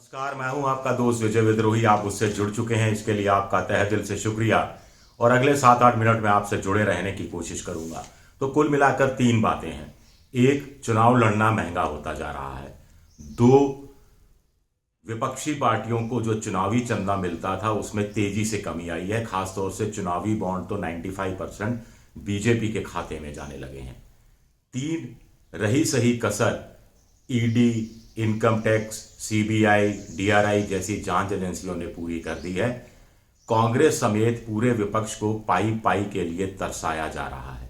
नमस्कार, मैं हूं आपका दोस्त विजय विद्रोही। आप उससे जुड़ चुके हैं, इसके लिए आपका तहे दिल से शुक्रिया। और अगले 7-8 मिनट में आपसे जुड़े रहने की कोशिश करूंगा। तो कुल मिलाकर 3 बातें हैं। एक, चुनाव लड़ना महंगा होता जा रहा है। 2, विपक्षी पार्टियों को जो चुनावी चंदा मिलता था उसमें तेजी से कमी आई है। खासतौर से चुनावी बॉन्ड तो 95% बीजेपी के खाते में जाने लगे हैं। 3, रही सही कसर ED, income tax, CBI, DRI जैसी जांच एजेंसियों ने पूरी कर दी है। कांग्रेस समेत पूरे विपक्ष को पाई पाई के लिए तरसाया जा रहा है।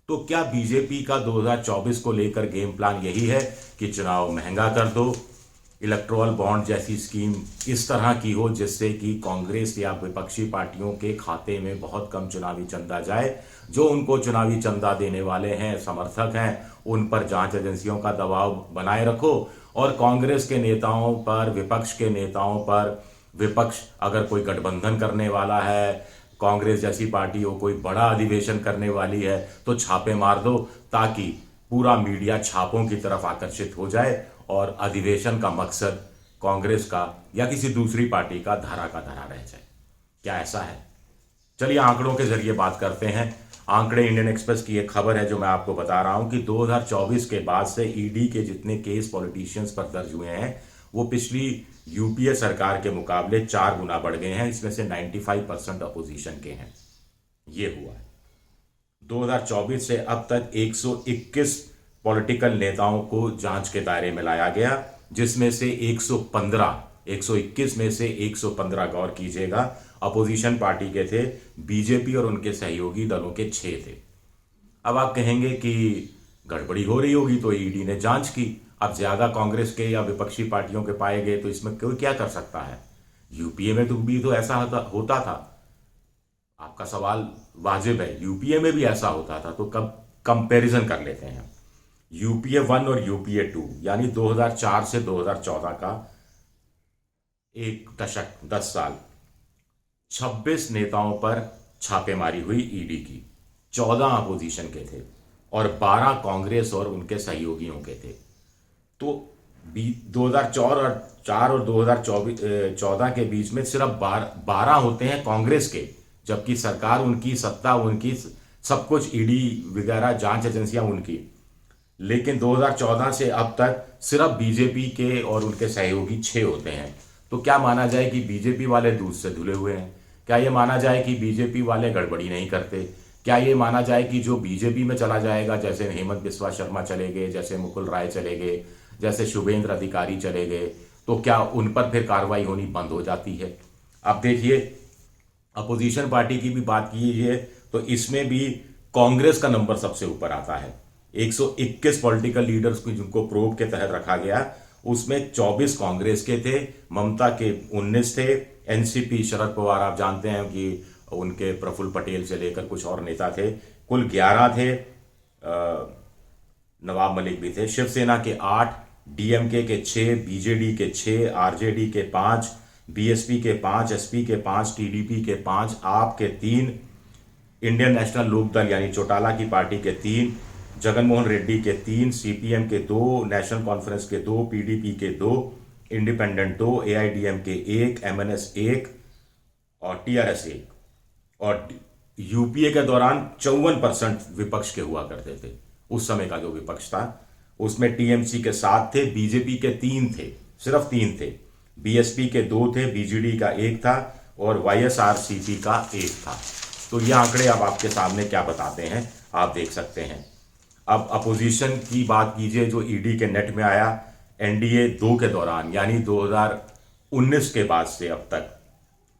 तो क्या बीजेपी का 2024 को लेकर गेम प्लान यही है कि चुनाव महंगा कर दो, इलेक्टोरल बॉन्ड जैसी स्कीम इस तरह की हो जिससे कि कांग्रेस या विपक्षी पार्टियों के खाते में बहुत कम चुनावी चंदा जाए, जो उनको चुनावी चंदा देने वाले हैं, समर्थक हैं, उन पर जांच एजेंसियों का दबाव बनाए रखो, और कांग्रेस के नेताओं पर, विपक्ष के नेताओं पर, विपक्ष अगर कोई गठबंधन करने वाला है, कांग्रेस जैसी पार्टी हो कोई बड़ा अधिवेशन करने वाली है, तो छापे मार दो ताकि पूरा मीडिया छापों की तरफ आकर्षित हो जाए और अधिवेशन का मकसद कांग्रेस का या किसी दूसरी पार्टी का धरा का धरा रह जाए। क्या ऐसा है? चलिए आंकड़ों के जरिए बात करते हैं। आंकड़े इंडियन एक्सप्रेस की एक खबर है जो मैं आपको बता रहा हूं कि 2024 के बाद से ईडी के जितने केस पॉलिटिशियंस पर दर्ज हुए हैं वो पिछली यूपीए सरकार के मुकाबले 4 गुना बढ़ गए हैं। इसमें से 95% अपोजिशन के हैं। ये हुआ है 2024 से अब तक 121 पॉलिटिकल नेताओं को जांच के दायरे में लाया गया, जिसमें से 121 में से 115, गौर कीजिएगा, अपोजिशन पार्टी के थे। बीजेपी और उनके सहयोगी दलों के 6 थे। अब आप कहेंगे कि गड़बड़ी हो रही होगी तो ईडी ने जांच की। अब ज्यादा कांग्रेस के या विपक्षी पार्टियों के पाए गए तो इसमें कोई क्या कर सकता है? यूपीए में तो भी तो ऐसा होता था। आपका सवाल वाजिब है, यूपीए में भी ऐसा होता था। तो कब कंपैरिजन कर लेते हैं। यूपीए 1 और यूपीए 2 यानी 2004 से 2014 का एक दशक, 10 साल, 26 नेताओं पर छापेमारी हुई ईडी की। 14 अपोजिशन के थे और 12 कांग्रेस और उनके सहयोगियों के थे। तो 2004 और 2014 के बीच में सिर्फ 12 होते हैं कांग्रेस के, जबकि सरकार उनकी, सत्ता उनकी, सब कुछ ईडी वगैरह जांच एजेंसियां उनकी। लेकिन 2014 से अब तक सिर्फ बीजेपी के और उनके सहयोगी 6 होते हैं। तो क्या माना जाए कि बीजेपी वाले दूध से धुले हुए हैं? क्या ये माना जाए कि बीजेपी वाले गड़बड़ी नहीं करते? क्या ये माना जाए कि जो बीजेपी में चला जाएगा, जैसे हेमंत बिस्वा शर्मा चले गए, जैसे मुकुल राय चले गए, जैसे शुभेंद्र अधिकारी चले गए, तो क्या उन पर फिर कार्रवाई होनी बंद हो जाती है? अब देखिए, अपोजिशन पार्टी की भी बात कीजिए तो इसमें भी कांग्रेस का नंबर सबसे ऊपर आता है। 121 पॉलिटिकल लीडर्स को जिनको प्रोब के तहत रखा गया, उसमें 24 कांग्रेस के थे, ममता के 19 थे, एनसीपी शरद पवार आप जानते हैं कि उनके प्रफुल्ल पटेल से लेकर कुछ और नेता थे, कुल 11 थे। नवाब मलिक भी थे। शिवसेना के 8, डीएमके के 6, बीजेडी के 6, आरजेडी के 5, बीएसपी के 5, एसपी के 5, टीडीपी के 5, आप के 3, इंडियन नेशनल लोकदल यानी चौटाला की पार्टी के 3, जगनमोहन रेड्डी के 3, सीपीएम के 2, नेशनल कॉन्फ्रेंस के 2, पीडीपी के 2, इंडिपेंडेंट 2, एआईडीएम के 1, एमएनएस 1 और टीआरएस 1। और यूपीए के दौरान 54% विपक्ष के हुआ करते थे। उस समय का जो विपक्ष था उसमें टीएमसी के 7 थे, बीजेपी के 3 थे, सिर्फ 3 थे, बीएसपी के 2 थे, बीजेडी का 1 था और वाईएसआरसीपी का 1 था। तो ये आंकड़े अब आपके सामने क्या बताते हैं आप देख सकते हैं। अब अपोजिशन की बात कीजिए जो ईडी के नेट में आया। एनडीए 2 के दौरान यानी 2019 के बाद से अब तक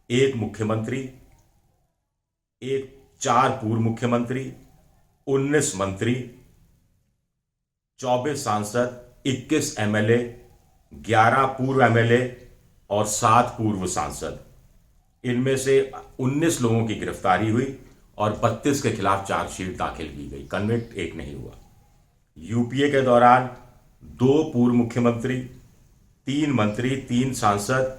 1 मुख्यमंत्री, 4 पूर्व मुख्यमंत्री, 19 मंत्री, 24 सांसद, 21 एमएलए, 11 पूर्व एमएलए और 7 पूर्व सांसद। इनमें से 19 लोगों की गिरफ्तारी हुई और 32 के खिलाफ चार्जशीट दाखिल की गई, कन्विक्ट एक नहीं हुआ। यूपीए के दौरान 2 पूर्व मुख्यमंत्री, 3 मंत्री, 3 सांसद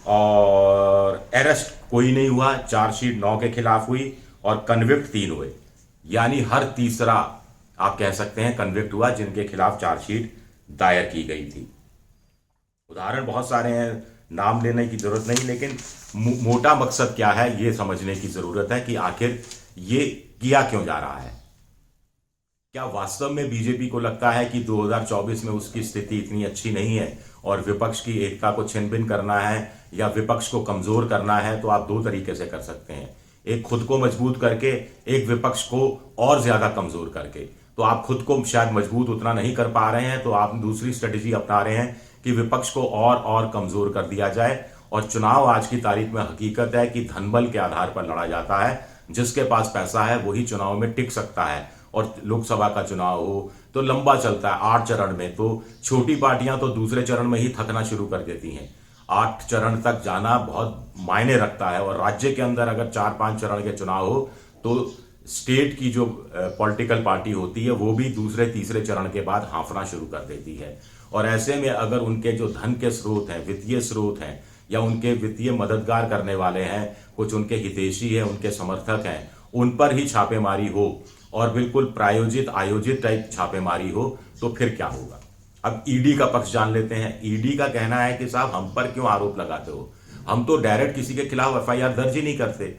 और अरेस्ट कोई नहीं हुआ, चार्जशीट 9 के खिलाफ हुई और कन्विक्ट 3 हुए। यानी हर तीसरा आप कह सकते हैं कन्विक्ट हुआ जिनके खिलाफ चार्जशीट दायर की गई थी। उदाहरण बहुत सारे हैं, नाम लेने की जरूरत नहीं, लेकिन मोटा मकसद क्या है ये समझने की जरूरत है कि आखिर ये किया क्यों जा रहा है। क्या वास्तव में बीजेपी को लगता है कि 2024 में उसकी स्थिति इतनी अच्छी नहीं है और विपक्ष की एकता को छिन-भिन करना है या विपक्ष को कमजोर करना है? तो आप दो तरीके से कर सकते हैं, एक खुद को मजबूत करके, एक विपक्ष को और ज्यादा कमजोर करके। तो आप खुद को शायद मजबूत उतना नहीं कर पा रहे हैं, तो आप दूसरी स्ट्रेटेजी अपना रहे हैं कि विपक्ष को और कमजोर कर दिया जाए। और चुनाव आज की तारीख में हकीकत है कि धनबल के आधार पर लड़ा जाता है, जिसके पास पैसा है वही चुनाव में टिक सकता है। और लोकसभा का चुनाव हो तो लंबा चलता है 8 चरण में, तो छोटी पार्टियां तो दूसरे चरण में ही थकना शुरू कर देती हैं। 8 चरण तक जाना बहुत मायने रखता है, और राज्य के अंदर अगर 4-5 चरण के चुनाव हो तो स्टेट की जो पॉलिटिकल पार्टी होती है वो भी दूसरे तीसरे चरण के बाद हाँफना शुरू कर देती है। और ऐसे में अगर उनके जो धन के स्रोत हैं, वित्तीय स्रोत हैं, या उनके वित्तीय मददगार करने वाले हैं, कुछ उनके हितैषी हैं, उनके समर्थक हैं, उन पर ही छापेमारी हो और बिल्कुल प्रायोजित आयोजित टाइप छापेमारी हो, तो फिर क्या होगा। अब ईडी का पक्ष जान लेते हैं। ईडी का कहना है कि साहब हम पर क्यों आरोप लगाते हो, हम तो डायरेक्ट किसी के खिलाफ एफआईआर दर्ज ही नहीं करते।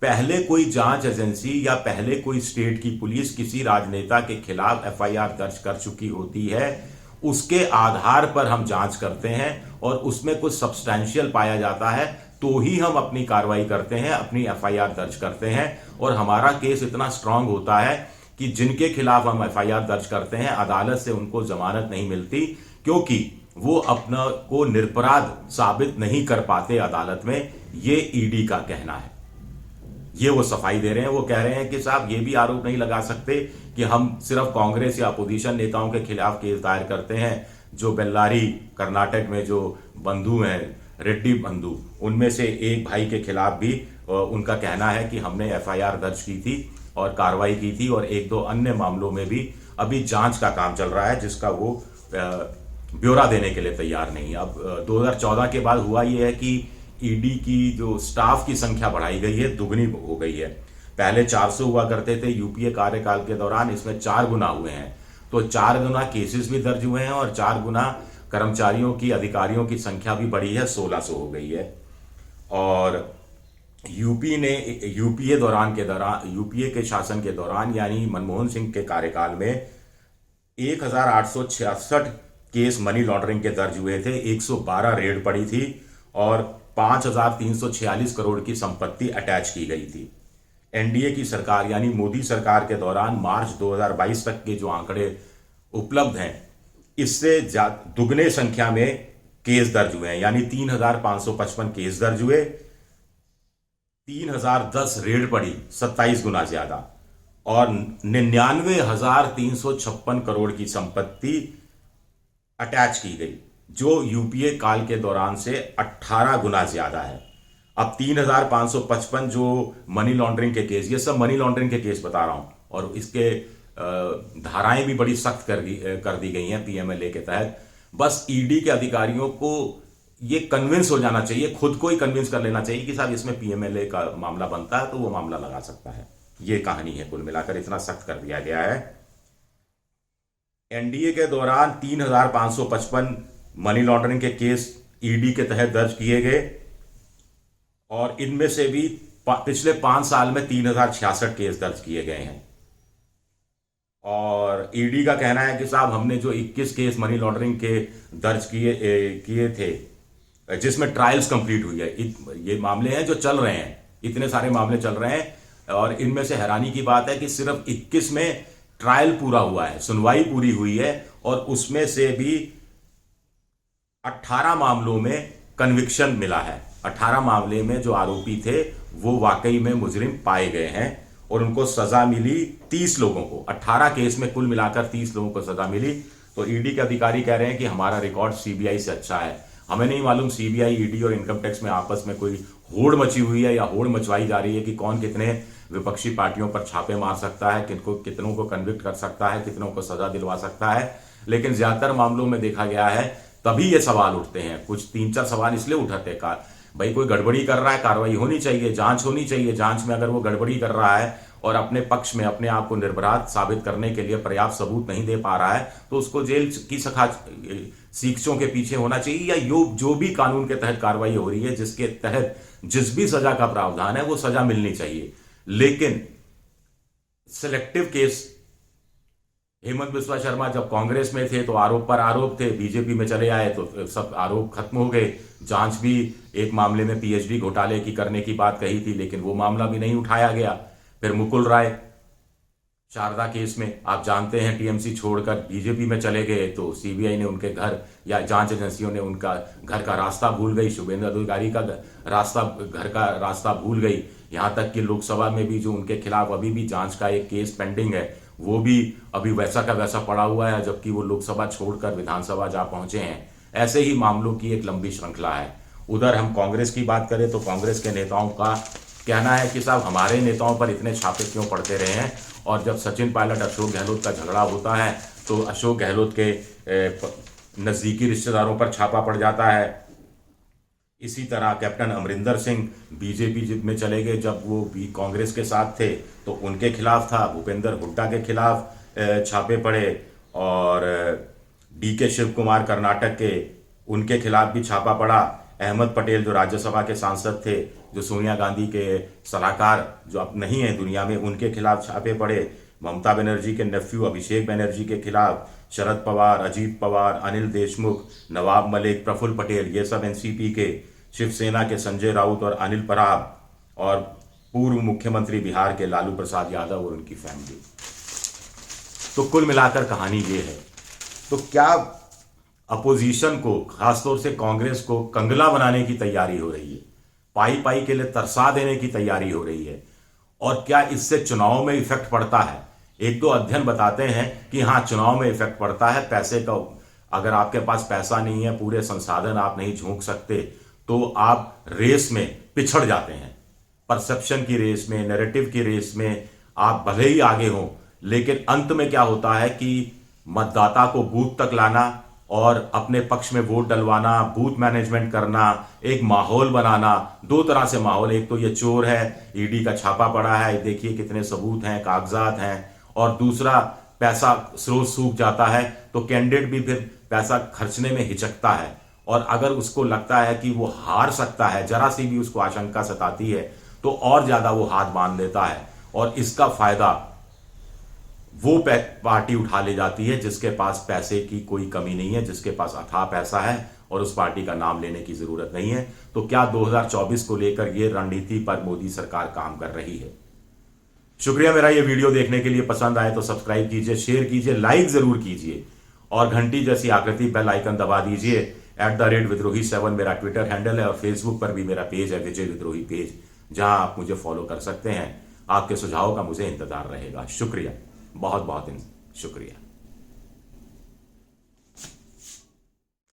पहले कोई जांच एजेंसी या पहले कोई स्टेट की पुलिस किसी राजनेता के खिलाफ एफआईआर दर्ज कर चुकी होती है, उसके आधार पर हम जांच करते हैं और उसमें कुछ सब्सटैंशियल पाया जाता है तो ही हम अपनी कार्रवाई करते हैं, अपनी एफआईआर दर्ज करते हैं। और हमारा केस इतना स्ट्रांग होता है कि जिनके खिलाफ हम एफआईआर दर्ज करते हैं अदालत से उनको जमानत नहीं मिलती, क्योंकि वो अपना को निरपराध साबित नहीं कर पाते अदालत में। ये ईडी का कहना है, ये वो सफाई दे रहे हैं। वो कह रहे हैं कि साहब ये भी आरोप नहीं लगा सकते कि हम सिर्फ कांग्रेस या अपोजिशन नेताओं के खिलाफ केस दायर करते हैं। जो बेल्लारी कर्नाटक में जो बंधु हैं, रेड्डी बंधु, उनमें से एक भाई के खिलाफ भी उनका कहना है कि हमने एफआईआर दर्ज की थी और कार्रवाई की थी, और 1-2 अन्य मामलों में भी अभी जांच का काम चल रहा है जिसका वो ब्यौरा देने के लिए तैयार नहीं। अब 2014 के बाद हुआ ये है कि ईडी की जो स्टाफ की संख्या बढ़ाई गई है, दुगनी हो गई है। पहले 400 हुआ करते थे यूपीए कार्यकाल के दौरान, इसमें 4 गुना हुए हैं। तो 4 गुना केसेस भी दर्ज हुए हैं और 4 गुना कर्मचारियों की, अधिकारियों की संख्या भी बढ़ी है, 1600 हो गई है। और यूपीए के शासन के दौरान यानी मनमोहन सिंह के कार्यकाल में 1866 केस मनी लॉन्ड्रिंग के दर्ज हुए थे, 112 रेड पड़ी थी और 5346 करोड़ की संपत्ति अटैच की गई थी। एनडीए की सरकार यानी मोदी सरकार के दौरान मार्च 2022 तक के जो आंकड़े उपलब्ध हैं, इससे दुगने संख्या में केस दर्ज हुए हैं, यानी 3555 केस दर्ज हुए, 3010 रेड पड़ी, 27 गुना ज्यादा, और 99,356 करोड़ की संपत्ति अटैच की गई, जो यूपीए काल के दौरान से 18 गुना ज्यादा है। अब 3555 जो मनी लॉन्ड्रिंग के केस, ये सब मनी लॉन्ड्रिंग के केस बता रहा हूं, और इसके धाराएं भी बड़ी सख्त कर दी गई हैं पीएमएलए के तहत। बस ईडी के अधिकारियों को ये कन्विंस हो जाना चाहिए, खुद को ही कन्विंस कर लेना चाहिए कि साहब इसमें पीएमएलए का मामला बनता है तो वो मामला लगा सकता है। ये कहानी है, कुल मिलाकर इतना सख्त कर दिया गया है। एनडीए के दौरान 3555 मनी लॉन्ड्रिंग के केस ईडी के तहत दर्ज किए गए, और इनमें से भी पिछले 5 साल में 3066 केस दर्ज किए गए हैं। और ईडी का कहना है कि साहब हमने जो 21 केस मनी लॉन्ड्रिंग के दर्ज किए थे, जिसमें ट्रायल्स कंप्लीट हुई है, ये मामले हैं जो चल रहे हैं, इतने सारे मामले चल रहे हैं, और इनमें से हैरानी की बात है कि सिर्फ 21 में ट्रायल पूरा हुआ है, सुनवाई पूरी हुई है, और उसमें से भी 18 मामलों में कन्विक्शन मिला है। 18 मामले में जो आरोपी थे वो वाकई में मुजरिम पाए गए हैं और उनको सजा मिली 30 लोगों को। 18 केस में कुल मिलाकर 30 लोगों को सजा मिली। तो ईडी के अधिकारी कह रहे हैं कि हमारा रिकॉर्ड सीबीआई से अच्छा है। हमें नहीं मालूम सीबीआई, ईडी और इनकम टैक्स में आपस में कोई होड़ मची हुई है या होड़ मचवाई जा रही है कि कौन कितने विपक्षी पार्टियों पर छापे मार सकता है, कितनों को कन्विक्ट कर सकता है, कितनों को सजा दिलवा सकता है। लेकिन ज्यादातर मामलों में देखा गया है तभी ये सवाल उठते हैं। कुछ 3-4 सवाल इसलिए उठाते भाई कोई गड़बड़ी कर रहा है, कार्रवाई होनी चाहिए, जांच होनी चाहिए, जांच में अगर वो गड़बड़ी कर रहा है और अपने पक्ष में अपने आप को निर्भरात साबित करने के लिए पर्याप्त सबूत नहीं दे पा रहा है तो उसको जेल की सीखों के पीछे होना चाहिए, या जो भी कानून के तहत कार्रवाई हो रही है जिसके तहत जिस भी सजा का प्रावधान है वो सजा मिलनी चाहिए। लेकिन सिलेक्टिव केस, हेमंत बिस्वा शर्मा जब कांग्रेस में थे तो आरोप पर आरोप थे, बीजेपी में चले आए तो सब आरोप खत्म हो गए। जांच भी एक मामले में पीएचडी घोटाले की करने की बात कही थी लेकिन वो मामला भी नहीं उठाया गया। फिर मुकुल राय शारदा केस में आप जानते हैं टीएमसी छोड़कर बीजेपी में चले गए तो सीबीआई ने उनके घर या जांच एजेंसियों ने उनका घर का रास्ता भूल गई, शुभेंद्र अधिकारी का घर का रास्ता भूल गई। यहां तक कि लोकसभा में भी जो उनके खिलाफ अभी भी जांच का एक केस पेंडिंग है वो भी अभी वैसा का वैसा पड़ा हुआ है, जबकि वो लोकसभा छोड़कर विधानसभा जा पहुंचे हैं। ऐसे ही मामलों की एक लंबी श्रृंखला है। उधर हम कांग्रेस की बात करें तो कांग्रेस के नेताओं का कहना है कि साहब हमारे नेताओं पर इतने छापे क्यों पड़ते रहे हैं, और जब सचिन पायलट अशोक गहलोत का झगड़ा होता है तो अशोक गहलोत के नज़दीकी रिश्तेदारों पर छापा पड़ जाता है। इसी तरह कैप्टन अमरिंदर सिंह बीजेपी में चले गए, जब वो भी कांग्रेस के साथ थे तो उनके खिलाफ था। भूपेंद्र हुड्डा के खिलाफ छापे पड़े, और डीके शिव कुमार कर्नाटक के, उनके खिलाफ भी छापा पड़ा। अहमद पटेल जो राज्यसभा के सांसद थे, जो सोनिया गांधी के सलाहकार जो अब नहीं है दुनिया में, उनके खिलाफ छापे पड़े। ममता बनर्जी के नेफ्यू अभिषेक बनर्जी के खिलाफ, शरद पवार, अजीत पवार, अनिल देशमुख, नवाब मलिक, प्रफुल्ल पटेल, ये सब एनसीपी के, शिवसेना के संजय राउत और अनिल पराब, और पूर्व मुख्यमंत्री बिहार के लालू प्रसाद यादव और उनकी फैमिली। तो कुल मिलाकर कहानी ये है। तो क्या अपोजिशन को, खासतौर से कांग्रेस को कंगला बनाने की तैयारी हो रही है, पाई पाई के लिए तरसा देने की तैयारी हो रही है, और क्या इससे चुनाव में इफेक्ट पड़ता है? एक दो अध्ययन बताते हैं कि हाँ, चुनाव में इफेक्ट पड़ता है। पैसे का, अगर आपके पास पैसा नहीं है, पूरे संसाधन आप नहीं झोंक सकते, तो आप रेस में पिछड़ जाते हैं। परसेप्शन की रेस में, नैरेटिव की रेस में आप भले ही आगे हों, लेकिन अंत में क्या होता है कि मतदाता को बूथ तक लाना और अपने पक्ष में वोट डलवाना, बूथ मैनेजमेंट करना, एक माहौल बनाना, दो तरह से माहौल। एक तो ये चोर है, ईडी का छापा पड़ा है, देखिए कितने सबूत हैं, कागजात हैं, और दूसरा पैसा स्रोत सूख जाता है तो कैंडिडेट भी फिर पैसा खर्चने में हिचकता है, और अगर उसको लगता है कि वो हार सकता है, जरा सी भी उसको आशंका सताती है, तो और ज्यादा वो हाथ बांध लेता है, और इसका फायदा वो पार्टी उठा ले जाती है जिसके पास पैसे की कोई कमी नहीं है, जिसके पास अथाह पैसा है, और उस पार्टी का नाम लेने की जरूरत नहीं है। तो क्या 2024 को लेकर ये रणनीति पर मोदी सरकार काम कर रही है? शुक्रिया मेरा ये वीडियो देखने के लिए। पसंद आए तो सब्सक्राइब कीजिए, शेयर कीजिए, लाइक जरूर कीजिए, और घंटी जैसी आकृति बेल आइकन दबा दीजिए। @विद्रोही7 मेरा ट्विटर हैंडल है, और फेसबुक पर भी मेरा पेज है, विजय विद्रोही पेज, जहां आप मुझे फॉलो कर सकते हैं। आपके सुझाव का मुझे इंतजार रहेगा। शुक्रिया, बहुत बहुत शुक्रिया।